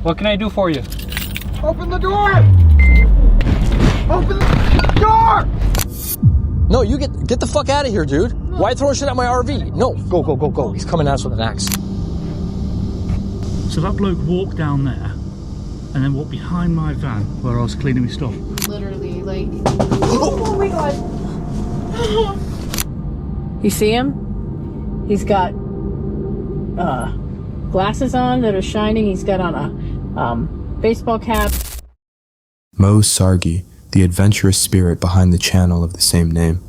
What can I do for you? Open the door! Open the door! No, you get the fuck out of here, dude. Why are you throwing shit at my RV? No, go. He's coming at us with an axe. So that bloke walked down there and then walked behind my van where I was cleaning my stuff. Literally, like... Oh my god. You see him? He's got glasses on that are shining. He's got on a baseball cap. Mo Sargi, the adventurous spirit behind the channel of the same name,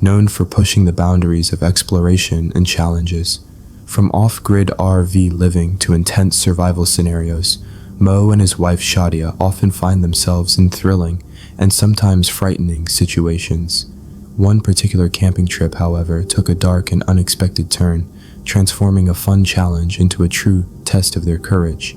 known for pushing the boundaries of exploration and challenges. From off-grid RV living to intense survival scenarios, Mo and his wife Shadia often find themselves in thrilling and sometimes frightening situations. One particular camping trip, however, took a dark and unexpected turn, transforming a fun challenge into a true test of their courage.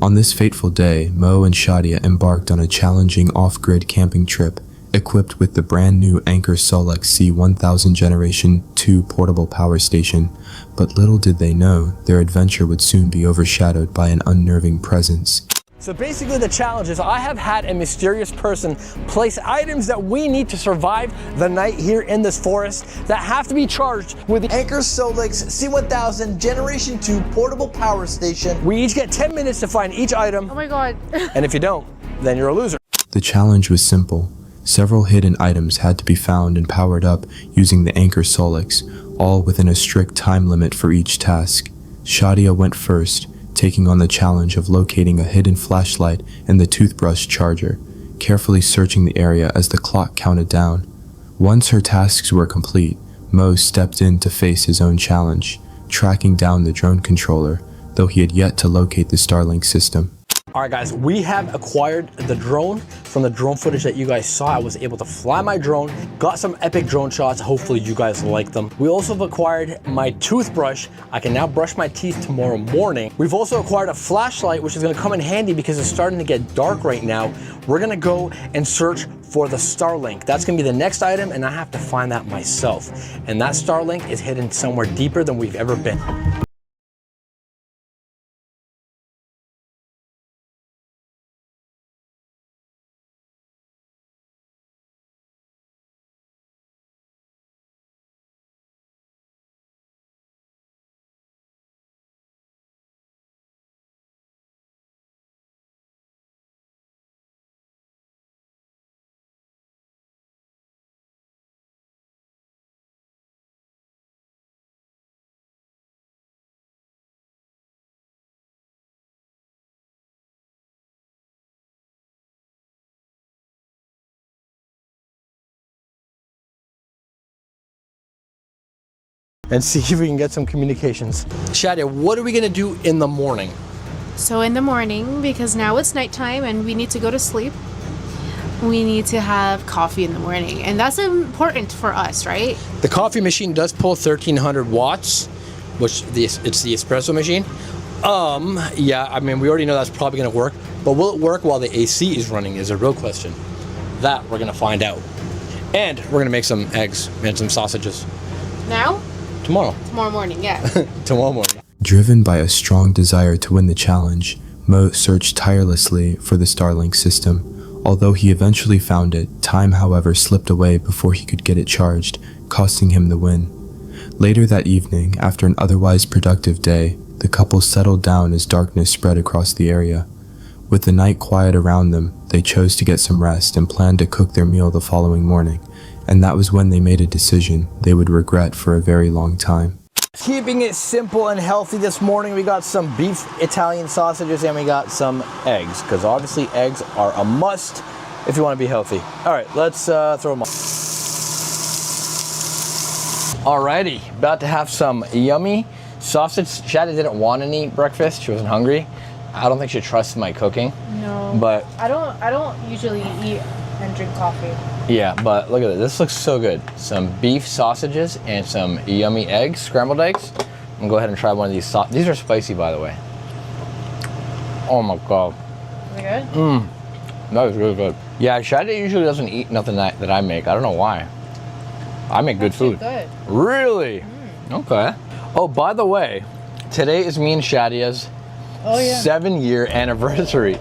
On this fateful day, Mo and Shadia embarked on a challenging off-grid camping trip, equipped with the brand new Anker Solex C1000 Generation 2 portable power station, but little did they know their adventure would soon be overshadowed by an unnerving presence. So basically the challenge is I have had a mysterious person place items that we need to survive the night here in this forest that have to be charged with the Anker Solex C1000 Generation 2 portable power station. We each get 10 minutes to find each item. Oh my god. And if you don't, then you're a loser. The challenge was simple. Several hidden items had to be found and powered up using the Anker Solex, all within a strict time limit for each task. Shadia went first, taking on the challenge of locating a hidden flashlight and the toothbrush charger, carefully searching the area as the clock counted down. Once her tasks were complete, Mo stepped in to face his own challenge, tracking down the drone controller, though he had yet to locate the Starlink system. All right, guys, we have acquired the drone. From the drone footage that you guys saw, I was able to fly my drone, got some epic drone shots. Hopefully you guys like them. We also have acquired my toothbrush. I can now brush my teeth tomorrow morning. We've also acquired a flashlight, which is gonna come in handy because it's starting to get dark right now. We're gonna go and search for the Starlink. That's gonna be the next item, and I have to find that myself. And that Starlink is hidden somewhere deeper than we've ever been. And see if we can get some communications. Shadia, what are we gonna do in the morning? So in the morning, because now it's nighttime and we need to go to sleep, we need to have coffee in the morning. And that's important for us, right? The coffee machine does pull 1300 watts, which it's the espresso machine. Yeah, I mean, we already know that's probably gonna work, but will it work while the AC is running is a real question. That we're gonna find out. And we're gonna make some eggs and some sausages. Now? Tomorrow. Tomorrow morning, yeah. Tomorrow morning. Driven by a strong desire to win the challenge, Mo searched tirelessly for the Starlink system. Although he eventually found it, time however slipped away before he could get it charged, costing him the win. Later that evening, after an otherwise productive day, the couple settled down as darkness spread across the area. With the night quiet around them, they chose to get some rest and planned to cook their meal the following morning. And that was when they made a decision they would regret for a very long time. Keeping it simple and healthy this morning, we got some beef Italian sausages and we got some eggs, because obviously eggs are a must if you want to be healthy. All right, let's throw them on. Alrighty, about to have some yummy sausage. Shadia didn't want any breakfast, she wasn't hungry. I don't think she trusts my cooking. No. But I don't usually eat and drink coffee. yeah, but look at it. This looks so good. Some beef sausages and some yummy eggs, scrambled eggs. I'm gonna go ahead and try one of these. These are spicy, by the way. Oh my god. Is it good? That is really good. Yeah, Shadia usually doesn't eat nothing that I make. I don't know why. I make good food. Good. Really? Okay. Oh, by the way, today is me and Shadia's Oh yeah. 7-year anniversary.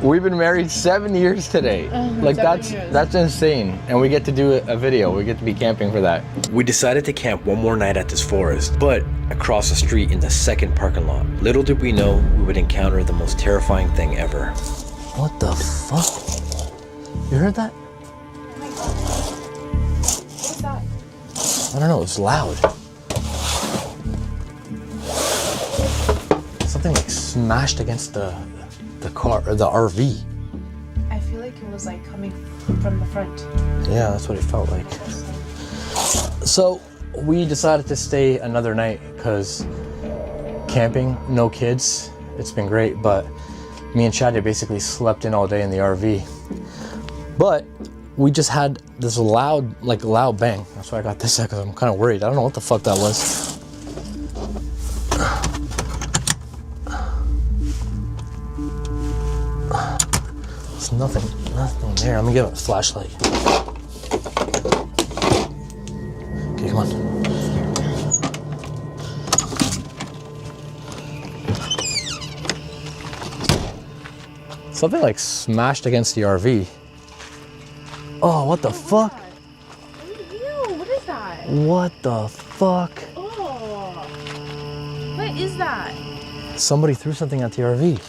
We've been married 7 years today. Like 7 years. that's insane. And we get to do a video. We get to be camping for that. We decided to camp one more night at this forest, but across the street in the second parking lot. Little did we know we would encounter the most terrifying thing ever. What the fuck? You heard that? What's that? I don't know, it was loud. Something like smashed against the car or the RV. I feel like it was like coming from the front. Yeah, that's what it felt like. So we decided to stay another night because camping, no kids, it's been great, but me and Chad basically slept in all day in the RV. But we just had this loud bang. That's why I got this because I'm kind of worried. I don't know what the fuck that was. There's nothing there. Let me get a flashlight. Okay, come on. Something like smashed against the RV. Oh, what the fuck? Ew, what is that? What the fuck? Oh. What is that? Somebody threw something at the RV.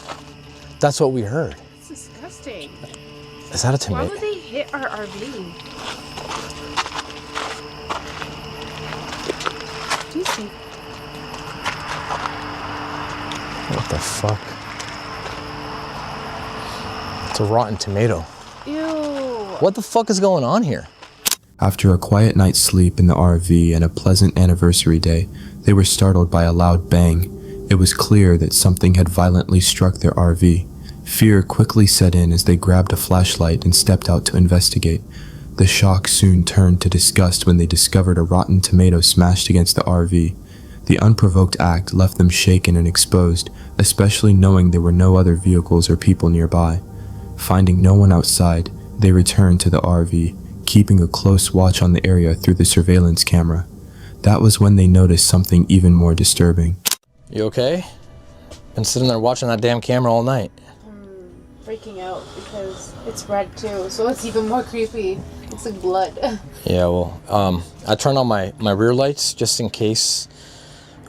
That's what we heard. It's disgusting. Is that a Why tomato? would they hit our RV? Do you see? What the fuck? It's a rotten tomato. Ew. What the fuck is going on here? After a quiet night's sleep in the RV and a pleasant anniversary day, they were startled by a loud bang. It was clear that something had violently struck their RV. Fear quickly set in as they grabbed a flashlight and stepped out to investigate. The shock soon turned to disgust when they discovered a rotten tomato smashed against the RV. The unprovoked act left them shaken and exposed, especially knowing there were no other vehicles or people nearby. Finding no one outside, they returned to the RV, keeping a close watch on the area through the surveillance camera. That was when they noticed something even more disturbing. You okay? Been sitting there watching that damn camera all night. Freaking out because it's red too, so it's even more creepy. It's like blood. Yeah, well, I turned on my rear lights just in case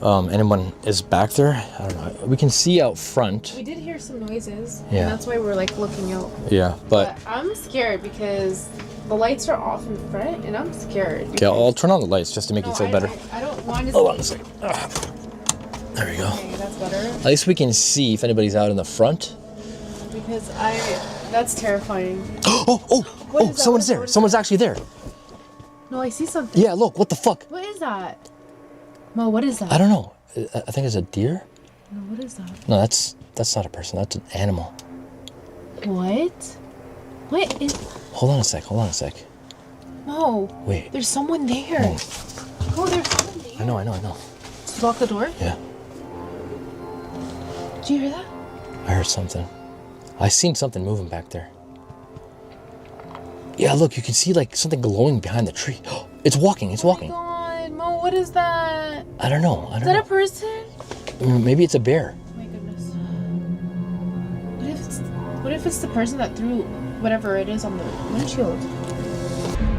anyone is back there. I don't know. We can see out front. We did hear some noises, Yeah. and that's why we're like looking out. Yeah, but I'm scared because the lights are off in front, and I'm scared. okay, I'll turn on the lights just to make you feel better. I don't want to. Hold on a second. There we go. Okay, that's better. At least we can see if anybody's out in the front. Because that's terrifying. Oh, What is that? someone's there. Someone's actually there. No, I see something. Yeah, look, what the fuck? What is that? Mo, what is that? I don't know. I think it's a deer. No, what is that? No, that's not a person. That's an animal. What? What is? Hold on a sec. Mo. Wait. There's someone there. Oh. Oh, there's someone there. I know. Just lock the door. Yeah, Did you hear that? I heard something. I seen something moving back there. Yeah, look, you can see like something glowing behind the tree. It's walking. Oh my God, Mo, what is that? I don't know. Is that a person? Maybe it's a bear. Oh my goodness. What if it's the person that threw whatever it is on the windshield?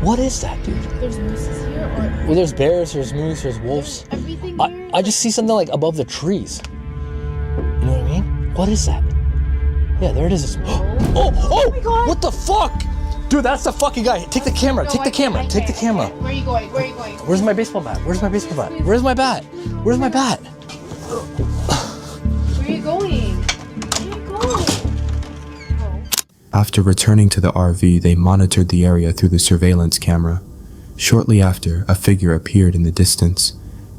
What is that, dude? There's mooses here, or Well, there's bears, there's moose, there's wolves. there's everything here. I just see something like above the trees. You know what I mean? What is that? Yeah, there it is. Oh my God. What the fuck? Dude, that's the fucking guy. Take the camera. No, Take the I can't, camera. I Take the can't, I camera. can't. Where are you going? Where are you going? Where's my baseball bat? Where's my baseball bat? Where's my bat? Where's my bat? Where are you going? Where are you going? Oh. After returning to the RV, they monitored the area through the surveillance camera. Shortly after, a figure appeared in the distance.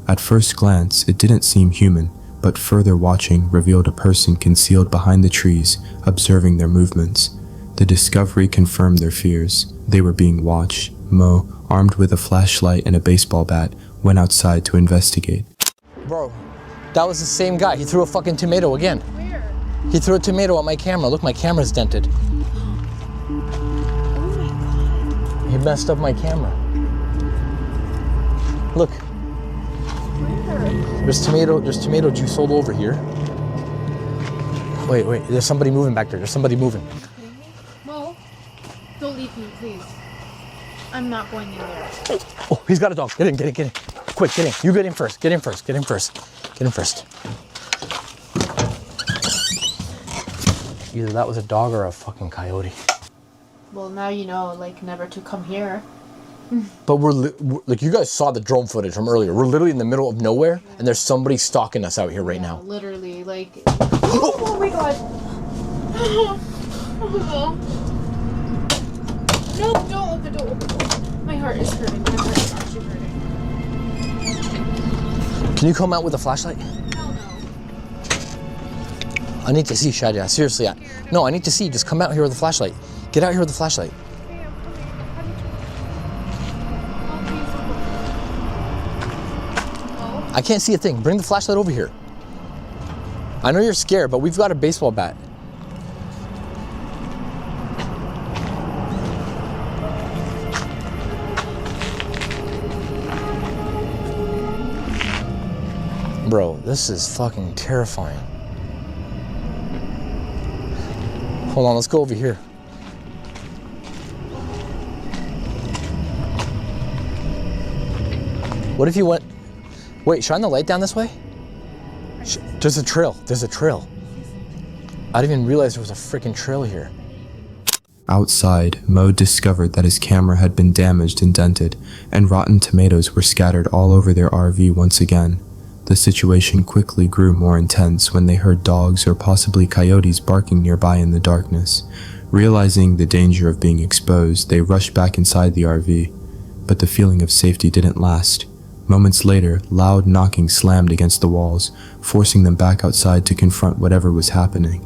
At first glance, it didn't seem human, but further watching revealed a person concealed behind the trees, observing their movements. The discovery confirmed their fears. They were being watched. Mo, armed with a flashlight and a baseball bat, went outside to investigate. Bro, that was the same guy. He threw a fucking tomato again. Where? He threw a tomato at my camera. Look, my camera's dented. Oh my God. He messed up my camera. Look, Where? there's tomato juice all over here. Wait, there's somebody moving back there. There's somebody moving. Mo, don't leave me, please. I'm not going in there. Oh, he's got a dog. Get in. Quick, get in. You get in first. Get in first. Either that was a dog or a fucking coyote. Well, now you know, like, never to come here. But we're like, you guys saw the drone footage from earlier. We're literally in the middle of nowhere, and there's somebody stalking us out here right now. Literally, like... Oh my god! No, don't open the door. My heart is hurting. My heart is actually hurting. Can you come out with a flashlight? Hell no. I need to see, Shadia. Seriously. No, I need to see. Just come out here with a flashlight. Get out here with a flashlight. Okay, I'm coming. I can't see a thing. Bring the flashlight over here. I know you're scared, but we've got a baseball bat. Bro, this is fucking terrifying. Hold on, let's go over here. What if you went... Wait, shine the light down this way? There's a trail. I didn't even realize there was a freaking trail here. Outside, Mo discovered that his camera had been damaged and dented, and rotten tomatoes were scattered all over their RV once again. The situation quickly grew more intense when they heard dogs or possibly coyotes barking nearby in the darkness. Realizing the danger of being exposed, they rushed back inside the RV. But the feeling of safety didn't last. Moments later, loud knocking slammed against the walls, forcing them back outside to confront whatever was happening.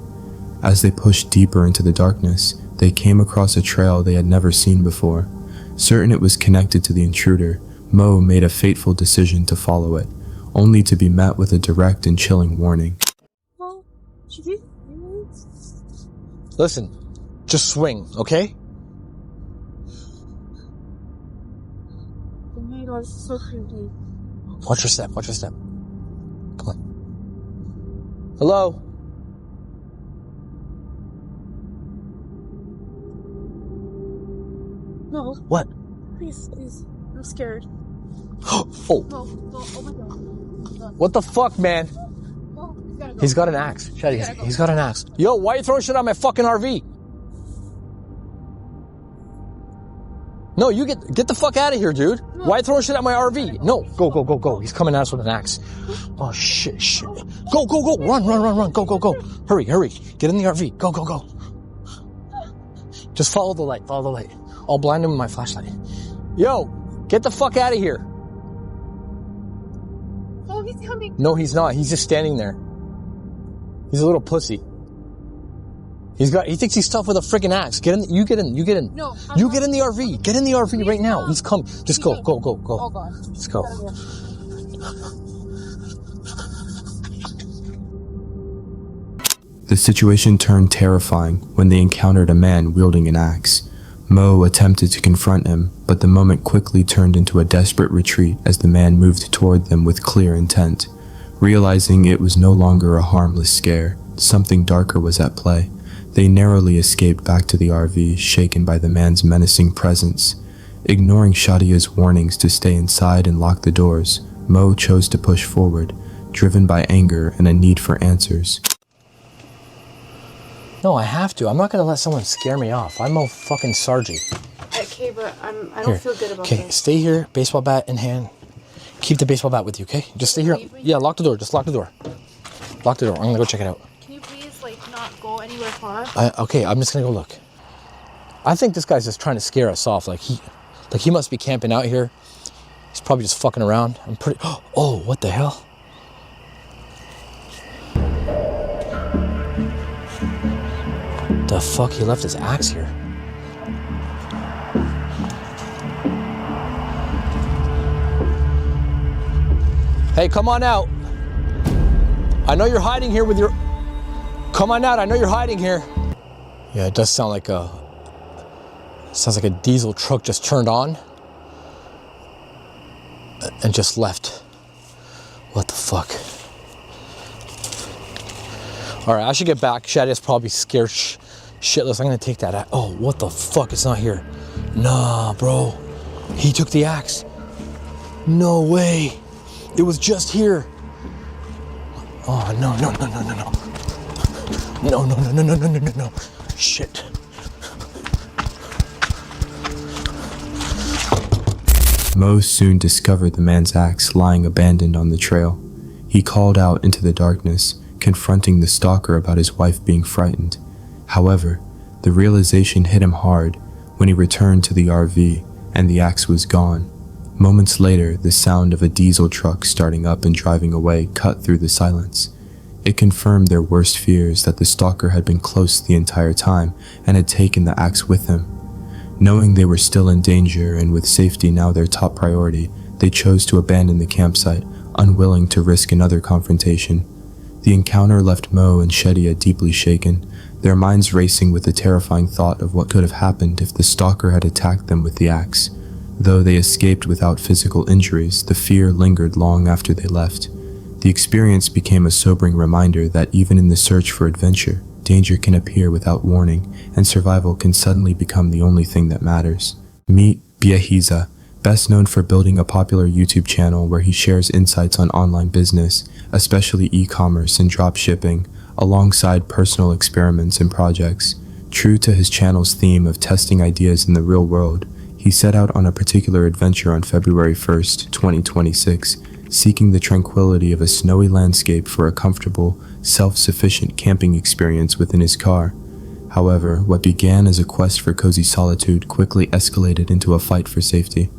As they pushed deeper into the darkness, they came across a trail they had never seen before. Certain it was connected to the intruder, Mo made a fateful decision to follow it, only to be met with a direct and chilling warning. Listen, just swing, okay? Oh my god, it's so creepy. Watch your step. Come on. Hello? No, What? please. I'm scared. Oh, No, oh my god. what the fuck, man? No, we gotta go. He's got an axe. Shady, he's got an axe. Yo, why are you throwing shit on my fucking RV? No, you get the fuck out of here, dude. No. Why are you throwing shit at my RV? No, go. He's coming at us with an axe. Oh, shit. Go. Run. Go. Hurry. Get in the RV. Go. Just follow the light. I'll blind him with my flashlight. Yo, get the fuck out of here. Oh, he's coming. No, he's not. He's just standing there. He's a little pussy. He thinks he's tough with a freaking axe. You get in. No. You get in the RV. Get in the RV right now. He's coming. Just go. Oh god. Let's go. The situation turned terrifying when they encountered a man wielding an axe. Mo attempted to confront him, but the moment quickly turned into a desperate retreat as the man moved toward them with clear intent. Realizing it was no longer a harmless scare, something darker was at play. They narrowly escaped back to the RV, shaken by the man's menacing presence. Ignoring Shadia's warnings to stay inside and lock the doors, Mo chose to push forward, driven by anger and a need for answers. No, I have to. I'm not gonna let someone scare me off. I'm a fucking Sargy. Okay, but I don't feel good about Okay, this. stay here, baseball bat in hand. Keep the baseball bat with you, okay? Just stay here. Yeah, lock the door. Just lock the door. Lock the door. I'm gonna go check it out. Can you please, like, not go anywhere far? Okay, I'm just gonna go look. I think this guy's just trying to scare us off. Like he must be camping out here. He's probably just fucking around. Oh, what the hell? The fuck? He left his axe here. Hey, come on out. I know you're hiding here with your... Come on out, I know you're hiding here. Yeah, it does sound like a... Sounds like a diesel truck just turned on and just left. What the fuck? All right, I should get back. Shadia's probably scared shitless. I'm gonna take that. Oh, what the fuck? It's not here. Nah, bro. He took the axe. No way. It was just here. Oh, no. No. Shit. Mo soon discovered the man's axe lying abandoned on the trail. He called out into the darkness, confronting the stalker about his wife being frightened. However, the realization hit him hard when he returned to the RV and the axe was gone. Moments later, the sound of a diesel truck starting up and driving away cut through the silence. It confirmed their worst fears that the stalker had been close the entire time and had taken the axe with him. Knowing they were still in danger and with safety now their top priority, they chose to abandon the campsite, unwilling to risk another confrontation. The encounter left Mo and Shadia deeply shaken, their minds racing with the terrifying thought of what could have happened if the stalker had attacked them with the axe. Though they escaped without physical injuries, the fear lingered long after they left. The experience became a sobering reminder that even in the search for adventure, danger can appear without warning, and survival can suddenly become the only thing that matters. Meet Biahiza, best known for building a popular YouTube channel where he shares insights on online business, especially e-commerce and dropshipping, alongside personal experiments and projects. True to his channel's theme of testing ideas in the real world, he set out on a particular adventure on February 1st, 2026, seeking the tranquility of a snowy landscape for a comfortable, self-sufficient camping experience within his car. However, what began as a quest for cozy solitude quickly escalated into a fight for safety.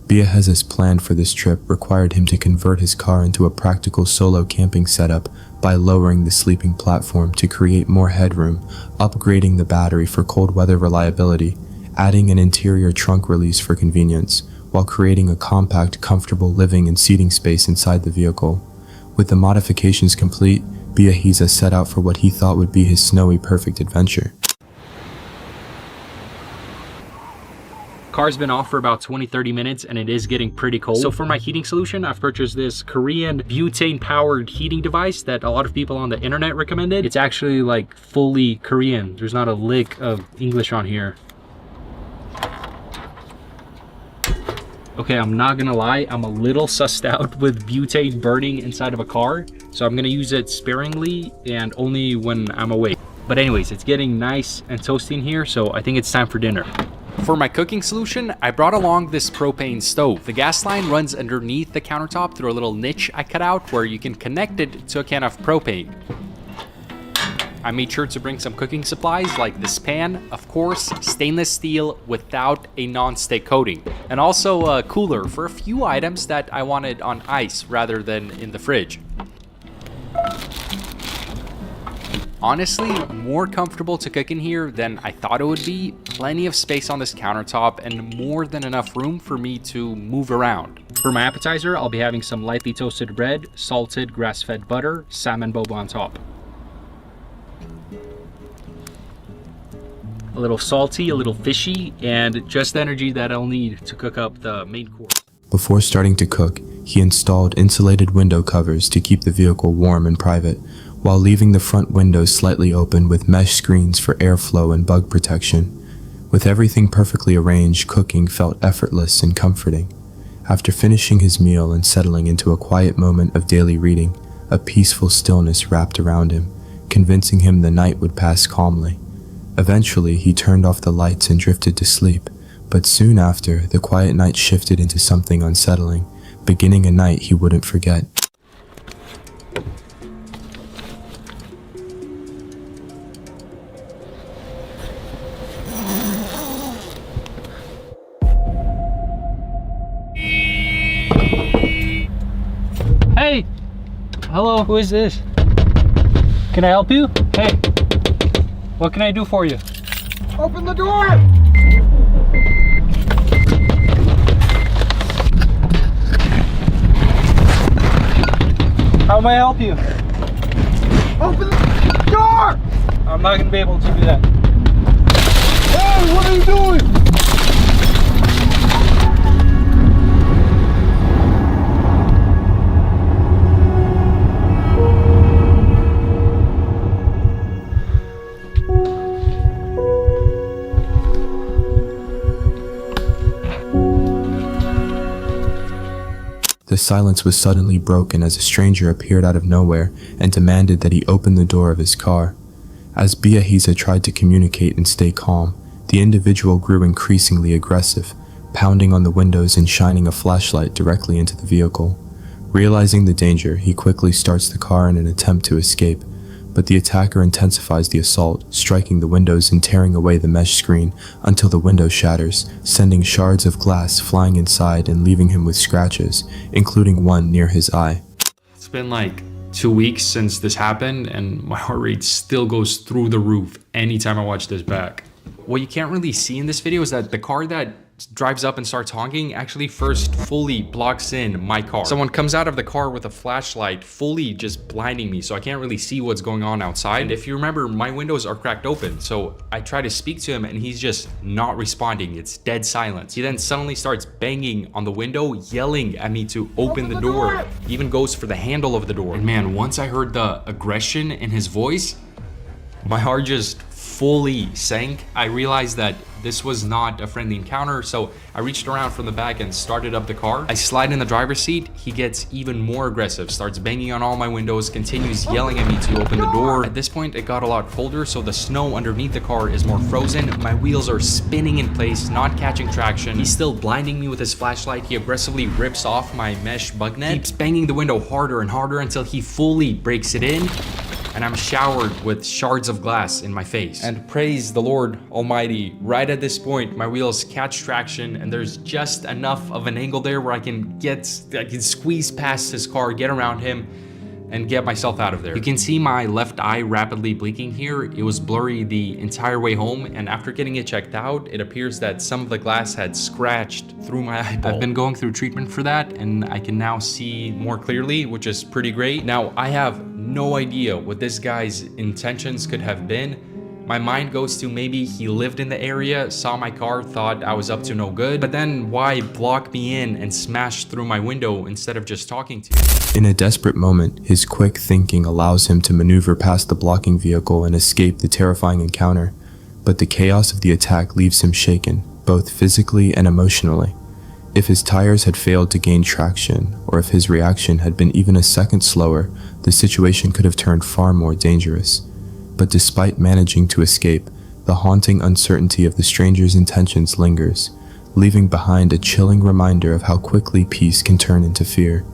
Biahiza's plan for this trip required him to convert his car into a practical solo camping setup by lowering the sleeping platform to create more headroom, upgrading the battery for cold weather reliability, adding an interior trunk release for convenience, while creating a compact, comfortable living and seating space inside the vehicle. With the modifications complete, Biahiza set out for what he thought would be his snowy perfect adventure. Car's been off for about 20-30 minutes and it is getting pretty cold. So for my heating solution, I've purchased this Korean butane powered heating device that a lot of people on the internet recommended. It's actually like fully Korean. There's not a lick of English on here. Okay, I'm not gonna lie, I'm a little sussed out with butane burning inside of a car, so I'm gonna use it sparingly and only when I'm awake. But anyways, it's getting nice and toasty in here, so I think it's time for dinner. For my cooking solution, I brought along this propane stove. The gas line runs underneath the countertop through a little niche I cut out where you can connect it to a can of propane. I made sure to bring some cooking supplies like this pan, of course, stainless steel without a non-stick coating, and also a cooler for a few items that I wanted on ice rather than in the fridge. Honestly, more comfortable to cook in here than I thought it would be. Plenty of space on this countertop and more than enough room for me to move around. For my appetizer, I'll be having some lightly toasted bread, salted grass-fed butter, salmon boba on top. A little salty, a little fishy, and just the energy that I'll need to cook up the main course. Before starting to cook, he installed insulated window covers to keep the vehicle warm and private, while leaving the front windows slightly open with mesh screens for airflow and bug protection. With everything perfectly arranged, cooking felt effortless and comforting. After finishing his meal and settling into a quiet moment of daily reading, a peaceful stillness wrapped around him, convincing him the night would pass calmly. Eventually, he turned off the lights and drifted to sleep, but soon after, the quiet night shifted into something unsettling, beginning a night he wouldn't forget. Hey! Hello, who is this? Can I help you? Hey! What can I do for you? Open the door! How may I help you? Open the door! I'm not gonna be able to do that. Hey, what are you doing? The silence was suddenly broken as a stranger appeared out of nowhere and demanded that he open the door of his car. As Biahiza tried to communicate and stay calm, the individual grew increasingly aggressive, pounding on the windows and shining a flashlight directly into the vehicle. Realizing the danger, he quickly starts the car in an attempt to escape, but the attacker intensifies the assault, striking the windows and tearing away the mesh screen until the window shatters, sending shards of glass flying inside and leaving him with scratches, including one near his eye. It's been like 2 weeks since this happened, and my heart rate still goes through the roof anytime I watch this back. What you can't really see in this video is that the car that drives up and starts honking actually first fully blocks in my car. Someone comes out of the car with a flashlight, fully just blinding me, so I can't really see what's going on outside. And if you remember, my windows are cracked open, so I try to speak to him and he's just not responding. It's dead silence. He then suddenly starts banging on the window, yelling at me to open the door. He even goes for the handle of the door. And man, once I heard the aggression in his voice, my heart just fully sank. I realized that this was not a friendly encounter, so I reached around from the back and started up the car. I slide in the driver's seat. He gets even more aggressive, starts banging on all my windows, continues yelling at me to open the door. At this point, it got a lot colder, so the snow underneath the car is more frozen. My wheels are spinning in place, not catching traction. He's still blinding me with his flashlight. He aggressively rips off my mesh bug net, keeps banging the window harder and harder until he fully breaks it in, and I'm showered with shards of glass in my face. And praise the Lord Almighty, right at this point, my wheels catch traction and there's just enough of an angle there where I can squeeze past his car, get around him, and get myself out of there. You can see my left eye rapidly blinking here. It was blurry the entire way home, and after getting it checked out, it appears that some of the glass had scratched through my eyeball. I've been going through treatment for that, and I can now see more clearly, which is pretty great. Now, I have no idea what this guy's intentions could have been. My mind goes to maybe he lived in the area, saw my car, thought I was up to no good, but then why block me in and smash through my window instead of just talking to me? In a desperate moment, his quick thinking allows him to maneuver past the blocking vehicle and escape the terrifying encounter, but the chaos of the attack leaves him shaken, both physically and emotionally. If his tires had failed to gain traction, or if his reaction had been even a second slower, the situation could have turned far more dangerous. But despite managing to escape, the haunting uncertainty of the stranger's intentions lingers, leaving behind a chilling reminder of how quickly peace can turn into fear.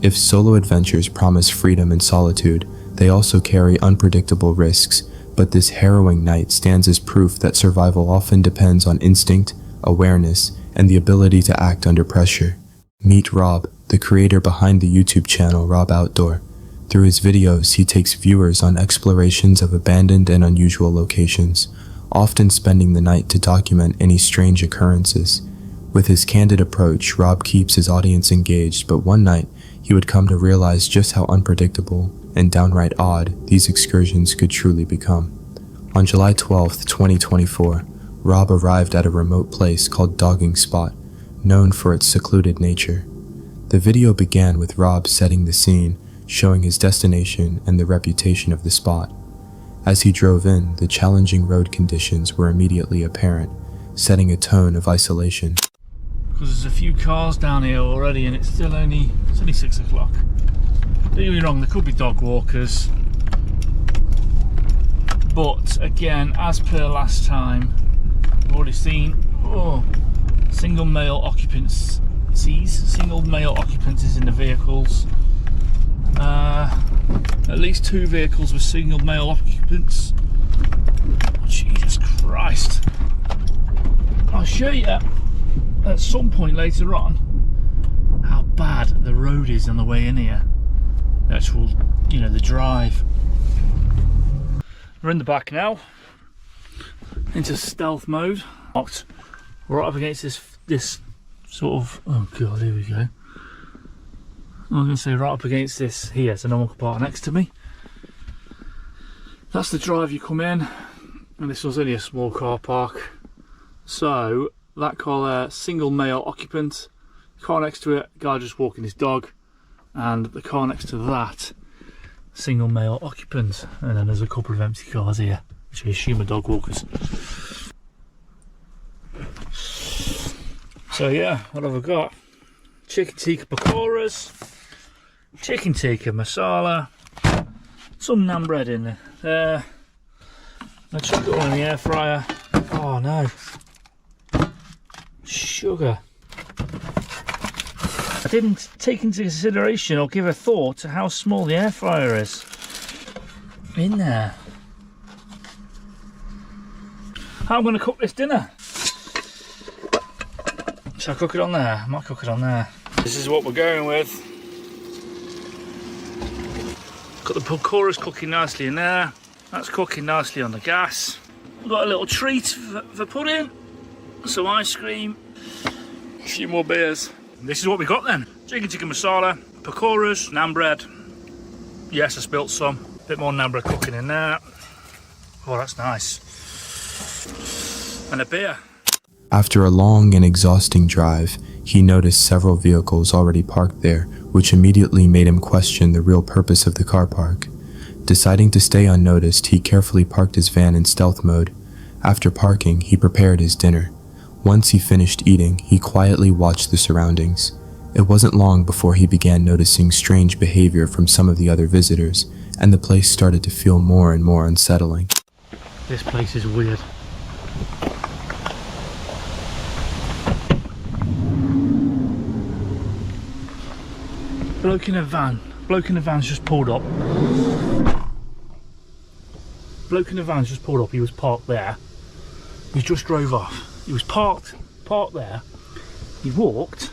If solo adventures promise freedom and solitude, they also carry unpredictable risks, but this harrowing night stands as proof that survival often depends on instinct, awareness, and the ability to act under pressure. Meet Rob, the creator behind the YouTube channel Rob Outdoor. Through his videos, he takes viewers on explorations of abandoned and unusual locations, often spending the night to document any strange occurrences. With his candid approach, Rob keeps his audience engaged, but one night, he would come to realize just how unpredictable and downright odd these excursions could truly become. On July 12, 2024, Rob arrived at a remote place called Dogging Spot, known for its secluded nature. The video began with Rob setting the scene, showing his destination and the reputation of the spot. As he drove in, the challenging road conditions were immediately apparent, setting a tone of isolation. Because there's a few cars down here already and it's only 6 o'clock. Don't get me wrong, there could be dog walkers. But again, as per last time, I've already seen single male occupancies in the vehicles. At least 2 vehicles with single male occupants. Oh, Jesus Christ. I'll show you at some point later on how bad the road is on the way in here. The actual, the drive. We're in the back now, into stealth mode. We're up against this sort of, oh god, here we go. I'm going to say right up against this here, it's a normal park next to me. That's the drive you come in, and this was only a small car park. So that car there, single male occupant, car next to it, guy just walking his dog, and the car next to that, single male occupant. And then there's a couple of empty cars here, which I assume are dog walkers. So yeah, what have I got? chicken tikka pakoras, chicken tikka masala, some naan bread in there. I chuck it all in the air fryer. Oh no. Sugar. I didn't take into consideration or give a thought to how small the air fryer is. In there. How am I going to cook this dinner? Shall I cook it on there? I might cook it on there. This is what we're going with. Got the pakoras cooking nicely in there. That's cooking nicely on the gas. We've got a little treat for pudding. Some ice cream. A few more beers. This is what we got then. Chicken tikka masala, pakoras, naan bread. Yes, I spilt some. Bit more naan bread cooking in there. Oh, that's nice. And a beer. After a long and exhausting drive, he noticed several vehicles already parked there, which immediately made him question the real purpose of the car park. Deciding to stay unnoticed, he carefully parked his van in stealth mode. After parking, he prepared his dinner. Once he finished eating, he quietly watched the surroundings. It wasn't long before he began noticing strange behavior from some of the other visitors, and the place started to feel more and more unsettling. This place is weird. Bloke in a van's just pulled up. He was parked there. He just drove off. He was parked there. He walked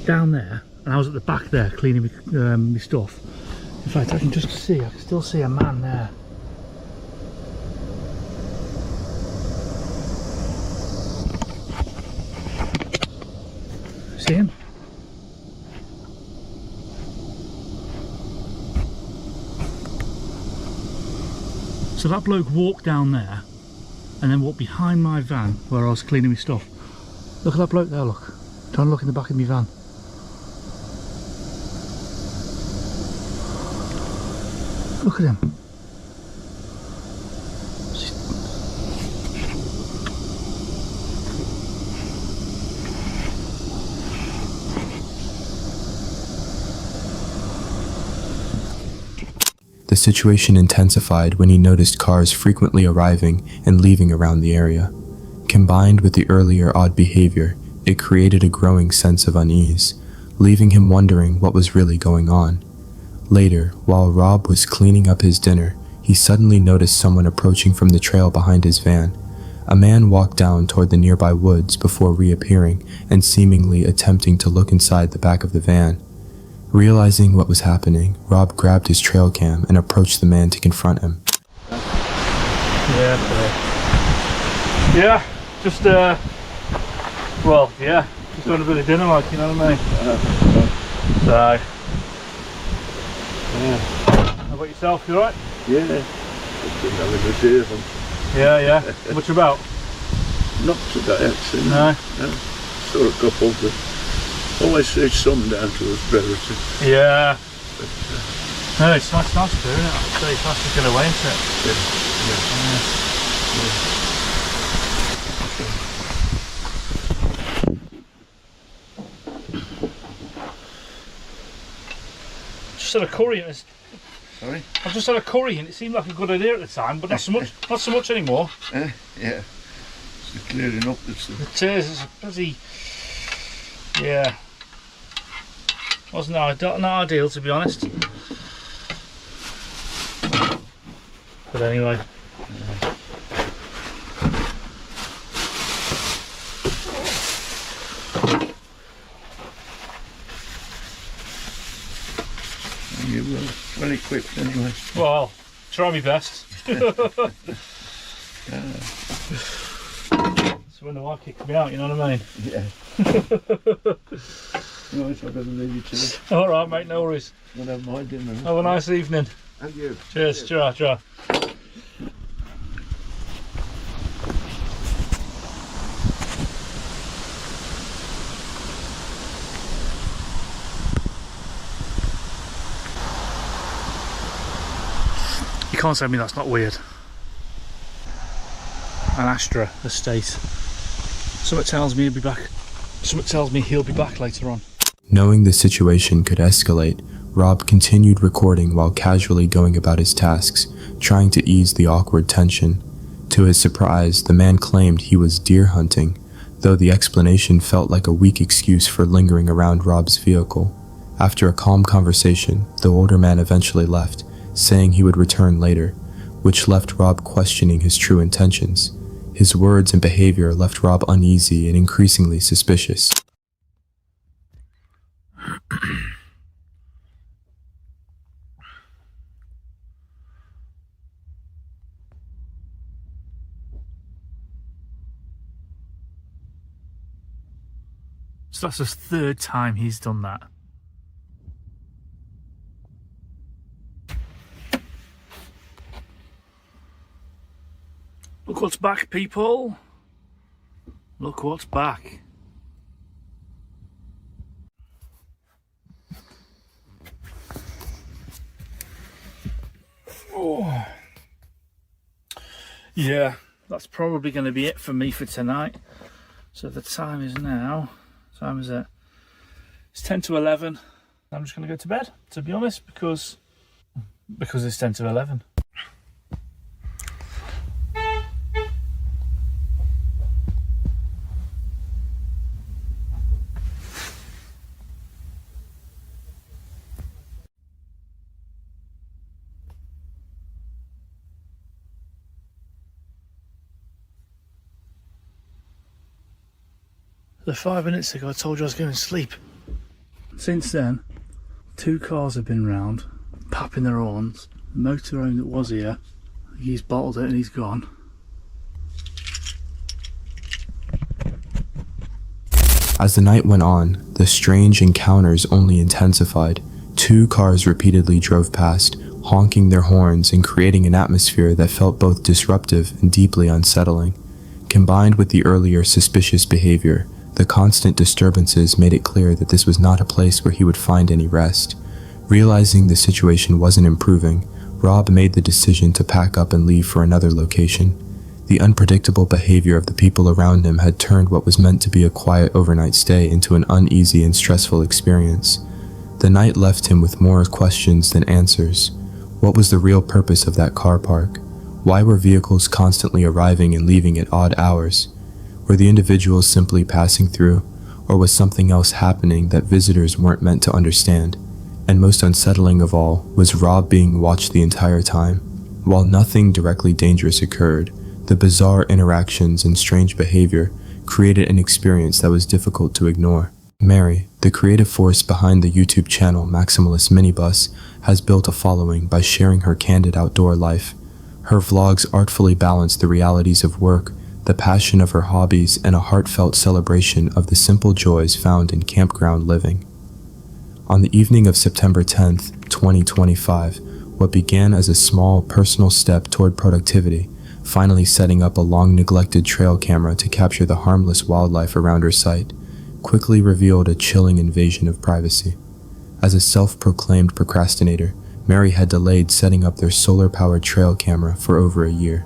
down there, and I was at the back there cleaning my stuff. In fact, I can still see a man there. See him? So that bloke walked down there and then walked behind my van where I was cleaning my stuff. Look at that bloke there, look. Trying to look in the back of my van. Look at him. The situation intensified when he noticed cars frequently arriving and leaving around the area. Combined with the earlier odd behavior, it created a growing sense of unease, leaving him wondering what was really going on. Later, while Rob was cleaning up his dinner, he suddenly noticed someone approaching from the trail behind his van. A man walked down toward the nearby woods before reappearing and seemingly attempting to look inside the back of the van. Realizing what was happening, Rob grabbed his trail cam and approached the man to confront him. Yeah, just doing a bit of dinner, like, you know what I mean? So, yeah. How about yourself, you alright? Yeah, I've been having a day of them. Yeah. Much about? Not today, actually. No. Saw a couple, but always see some down to us relative. Yeah. But, no, it's nice to do, isn't it? I'd say it's nice to get away, isn't it? Just had a curry and Sorry? I've just had a curry and it seemed like a good idea at the time, but not so much anymore. Yeah. It's clearing up this stuff. It is, it's a bloody... Yeah. Wasn't not ideal, to be honest. But anyway. You were well equipped anyway. Well, try my best. So when the wife kicks me out, you know what I mean? Yeah. Right, I better leave you to it. Alright mate, no worries. I'll have my dinner. Have a nice evening. And you. Cheers, ciao. You can't tell me that's not weird. An Astra estate. Something tells me he'll be back Something tells me he'll be back later on. Knowing the situation could escalate, Rob continued recording while casually going about his tasks, trying to ease the awkward tension. To his surprise, the man claimed he was deer hunting, though the explanation felt like a weak excuse for lingering around Rob's vehicle. After a calm conversation, the older man eventually left, saying he would return later, which left Rob questioning his true intentions. His words and behavior left Rob uneasy and increasingly suspicious. So that's the third time he's done that. Look what's back, people. Look what's back. Oh. Yeah, that's probably going to be it for me for tonight. So the time is now, what time is it? It's 10 to 11. I'm just going to go to bed, to be honest, because it's 10 to 11. The 5 minutes ago I told you I was going to sleep. Since then, 2 cars have been round, papping their horns. The motorhome that was here, he's bottled it and he's gone. As the night went on, the strange encounters only intensified. 2 cars repeatedly drove past, honking their horns and creating an atmosphere that felt both disruptive and deeply unsettling. Combined with the earlier suspicious behavior, the constant disturbances made it clear that this was not a place where he would find any rest. Realizing the situation wasn't improving, Rob made the decision to pack up and leave for another location. The unpredictable behavior of the people around him had turned what was meant to be a quiet overnight stay into an uneasy and stressful experience. The night left him with more questions than answers. What was the real purpose of that car park? Why were vehicles constantly arriving and leaving at odd hours? Were the individuals simply passing through, or was something else happening that visitors weren't meant to understand? And most unsettling of all, was Rob being watched the entire time? While nothing directly dangerous occurred, the bizarre interactions and strange behavior created an experience that was difficult to ignore. Mary, the creative force behind the YouTube channel Maximalist Minibus, has built a following by sharing her candid outdoor life. Her vlogs artfully balance the realities of work, the passion of her hobbies, and a heartfelt celebration of the simple joys found in campground living. On the evening of September 10th, 2025, what began as a small personal step toward productivity, finally setting up a long-neglected trail camera to capture the harmless wildlife around her site, quickly revealed a chilling invasion of privacy. As a self-proclaimed procrastinator, Mary had delayed setting up their solar-powered trail camera for over a year,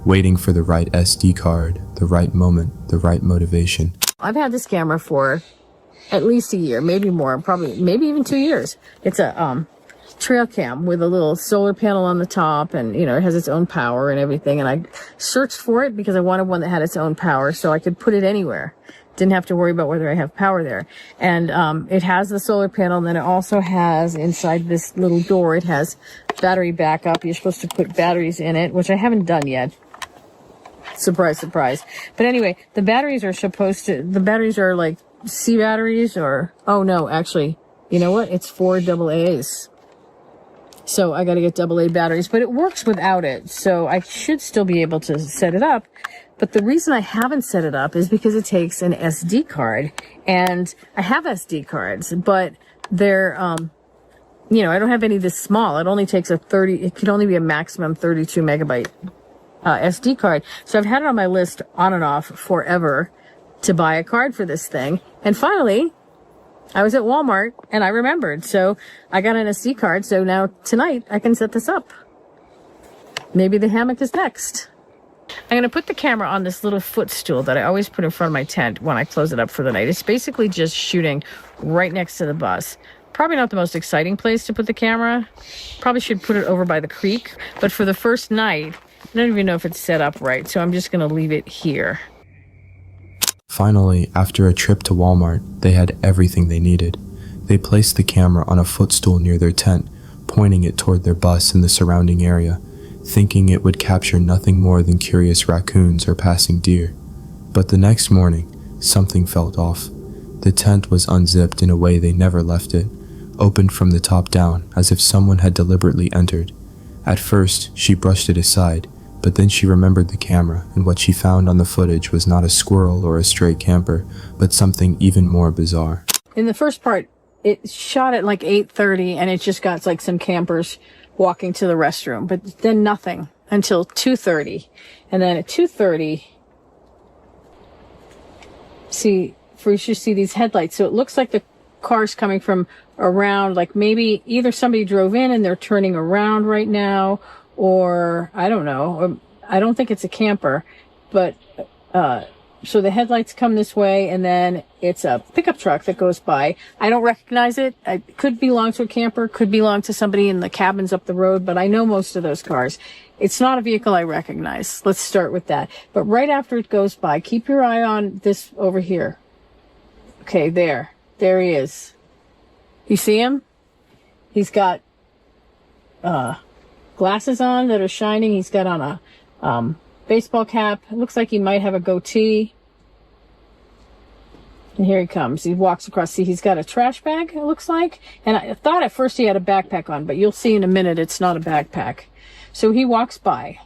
waiting for the right SD card, the right moment, the right motivation. I've had this camera for at least a year, maybe more, probably, maybe even 2 years. It's a trail cam with a little solar panel on the top, and, you know, it has its own power and everything. And I searched for it because I wanted one that had its own power so I could put it anywhere. Didn't have to worry about whether I have power there. And it has the solar panel, and then it also has inside this little door, it has battery backup. You're supposed to put batteries in it, which I haven't done yet. Surprise, surprise. But anyway, the batteries are like C batteries, or, oh no, actually, you know what? It's 4 AA's. So I got to get AA batteries, but it works without it. So I should still be able to set it up. But the reason I haven't set it up is because it takes an SD card, and I have SD cards, but they're, you know, I don't have any this small. It only takes it can only be a maximum 32 megabyte SD card. So I've had it on my list on and off forever to buy a card for this thing. And finally, I was at Walmart and I remembered. So I got an SD card. So now tonight I can set this up. Maybe the hammock is next. I'm going to put the camera on this little footstool that I always put in front of my tent when I close it up for the night. It's basically just shooting right next to the bus. Probably not the most exciting place to put the camera. Probably should put it over by the creek. But for the first night, I don't even know if it's set up right, so I'm just going to leave it here. Finally, after a trip to Walmart, they had everything they needed. They placed the camera on a footstool near their tent, pointing it toward their bus and the surrounding area, thinking it would capture nothing more than curious raccoons or passing deer. But the next morning, something felt off. The tent was unzipped in a way they never left it, opened from the top down as if someone had deliberately entered. At first, she brushed it aside, but then she remembered the camera, and what she found on the footage was not a squirrel or a stray camper, but something even more bizarre. In the first part, it shot at like 8:30, and it just got like some campers walking to the restroom, but then nothing until 2:30. And then at 2:30, you should see these headlights. So it looks like the car's coming from around, like maybe either somebody drove in and they're turning around right now, or I don't know. I don't think it's a camper, but so the headlights come this way, and then it's a pickup truck that goes by. I don't recognize it. It could belong to a camper, could belong to somebody in the cabins up the road, but I know most of those cars. It's not a vehicle I recognize. Let's start with that. But right after it goes by, keep your eye on this over here. Okay, there he is. You see him? He's got glasses on that are shining. He's got on a baseball cap. It looks like he might have a goatee. And here he comes. He walks across. See, he's got a trash bag, it looks like. And I thought at first he had a backpack on, but you'll see in a minute it's not a backpack. So he walks by.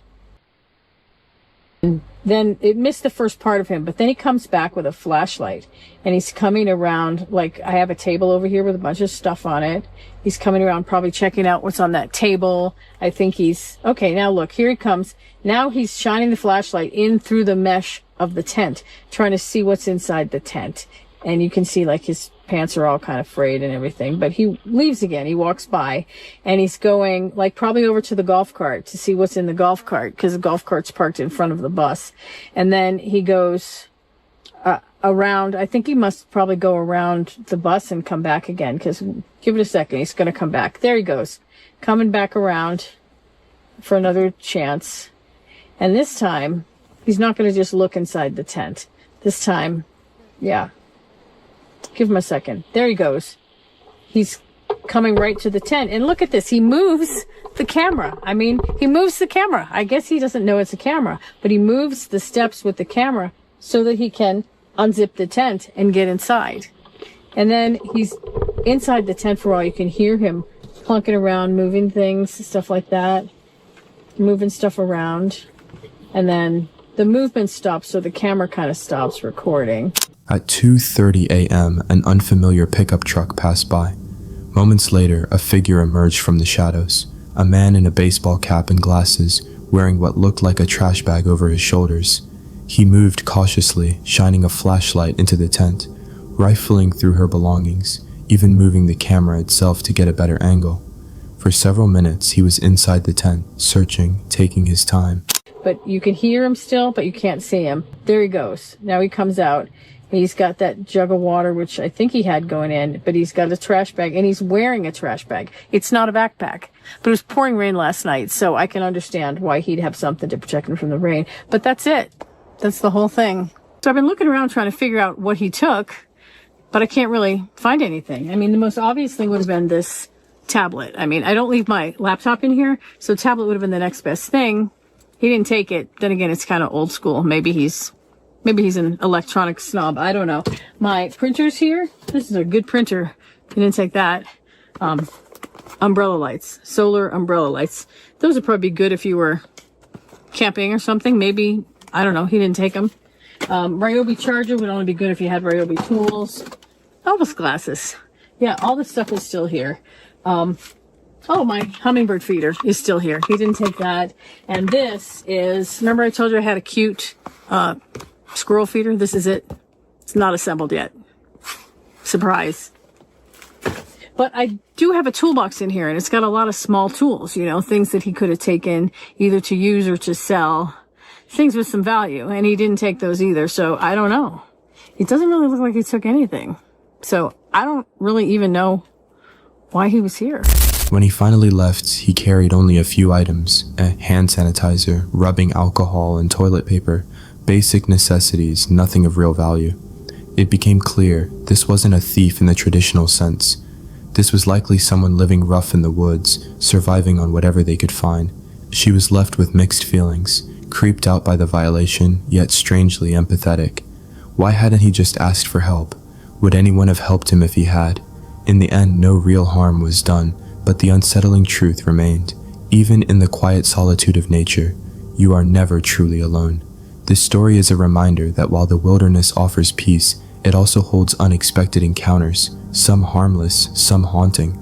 And then it missed the first part of him, but then he comes back with a flashlight. And he's coming around, like I have a table over here with a bunch of stuff on it. He's coming around probably checking out what's on that table. I think okay, now look, here he comes. Now he's shining the flashlight in through the mesh of the tent, trying to see what's inside the tent. And you can see like his pants are all kind of frayed and everything, but he leaves again. He walks by and he's going like probably over to the golf cart to see what's in the golf cart, because the golf cart's parked in front of the bus. And then he goes around. I think he must probably go around the bus and come back again, because give it a second, he's going to come back. There he goes, coming back around for another chance. And this time he's not going to just look inside the tent. This time, yeah, give him a second. There he goes. He's coming right to the tent. And look at this. He moves the camera. I mean, he moves the camera. I guess he doesn't know it's a camera, but he moves the steps with the camera so that he can unzip the tent and get inside. And then he's inside the tent for all. You can hear him plunking around, moving things, stuff like that, moving stuff around. And then the movement stops, so the camera kind of stops recording. At 2:30 a.m., an unfamiliar pickup truck passed by. Moments later, a figure emerged from the shadows. A man in a baseball cap and glasses, wearing what looked like a trash bag over his shoulders. He moved cautiously, shining a flashlight into the tent, rifling through her belongings, even moving the camera itself to get a better angle. For several minutes, he was inside the tent, searching, taking his time. But you can hear him still, but you can't see him. There he goes. Now he comes out. He's got that jug of water, which I think he had going in, but he's got a trash bag, and he's wearing a trash bag. It's not a backpack. But it was pouring rain last night, so I can understand why he'd have something to protect him from the rain. But that's it. That's the whole thing. So I've been looking around trying to figure out what he took, but I can't really find anything. I mean, the most obvious thing would have been this tablet. I mean, I don't leave my laptop in here, so tablet would have been the next best thing. He didn't take it. Then again, it's kind of old school. Maybe he's an electronic snob. I don't know. My printer's here. This is a good printer. He didn't take that. Umbrella lights. Solar umbrella lights. Those would probably be good if you were camping or something. Maybe, I don't know. He didn't take them. Ryobi charger would only be good if you had Ryobi tools. Elvis glasses. Yeah, all this stuff is still here. Oh, my hummingbird feeder is still here. He didn't take that. And this is, remember I told you I had a cute squirrel feeder? This is it. It's not assembled yet. Surprise. But I do have a toolbox in here, and it's got a lot of small tools, you know, things that he could have taken either to use or to sell. things with some value, and he didn't take those either, so I don't know. It doesn't really look like he took anything. So I don't really even know why he was here. When he finally left, he carried only a few items: a hand sanitizer, rubbing alcohol, and toilet paper. Basic necessities, nothing of real value. It became clear this wasn't a thief in the traditional sense. This was likely someone living rough in the woods, surviving on whatever they could find. She was left with mixed feelings, creeped out by the violation, yet strangely empathetic. Why hadn't he just asked for help? Would anyone have helped him if he had? In the end, no real harm was done, but the unsettling truth remained. Even in the quiet solitude of nature, you are never truly alone. This story is a reminder that while the wilderness offers peace, it also holds unexpected encounters, some harmless, some haunting.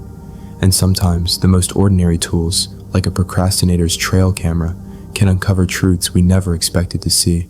And sometimes, the most ordinary tools, like a procrastinator's trail camera, can uncover truths we never expected to see.